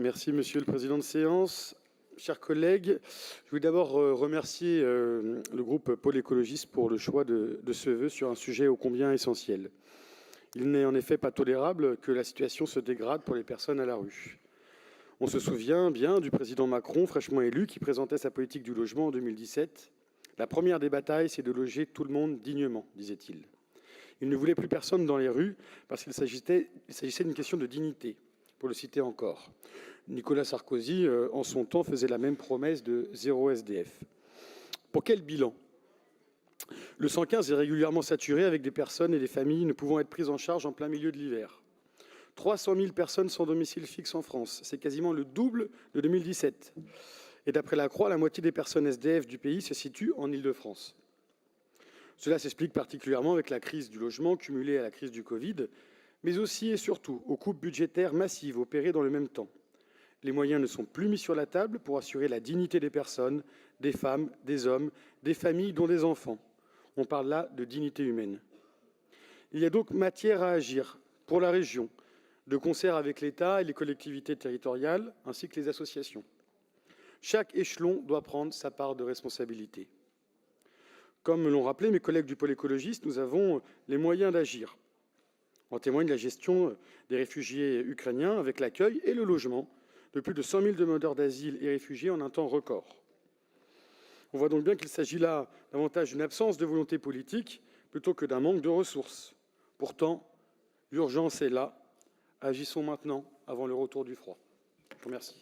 Merci, Monsieur le Président de séance. Chers collègues, je voulais d'abord remercier le groupe Pôle écologiste pour le choix de ce vœu sur un sujet ô combien essentiel. Il n'est en effet pas tolérable que la situation se dégrade pour les personnes à la rue. On se souvient bien du président Macron, fraîchement élu, qui présentait sa politique du logement en 2017. La première des batailles, c'est de loger tout le monde dignement, disait-il. Il ne voulait plus personne dans les rues parce qu'il s'agissait d'une question de dignité, pour le citer encore. Nicolas Sarkozy, en son temps, faisait la même promesse de zéro SDF. Pour quel bilan ? Le 115 est régulièrement saturé avec des personnes et des familles ne pouvant être prises en charge en plein milieu de l'hiver. 300 000 personnes sans domicile fixe en France. C'est quasiment le double de 2017. Et d'après la Croix, la moitié des personnes SDF du pays se situent en Île-de-France. Cela s'explique particulièrement avec la crise du logement cumulée à la crise du Covid, mais aussi et surtout aux coupes budgétaires massives opérées dans le même temps. Les moyens ne sont plus mis sur la table pour assurer la dignité des personnes, des femmes, des hommes, des familles dont des enfants. On parle là de dignité humaine. Il y a donc matière à agir pour la région, de concert avec l'État et les collectivités territoriales, ainsi que les associations. Chaque échelon doit prendre sa part de responsabilité. Comme me l'ont rappelé mes collègues du pôle écologiste, nous avons les moyens d'agir. En témoigne la gestion des réfugiés ukrainiens avec l'accueil et le logement de plus de 100 000 demandeurs d'asile et réfugiés en un temps record. On voit donc bien qu'il s'agit là davantage d'une absence de volonté politique plutôt que d'un manque de ressources. Pourtant, l'urgence est là. Agissons maintenant avant le retour du froid. Je vous remercie.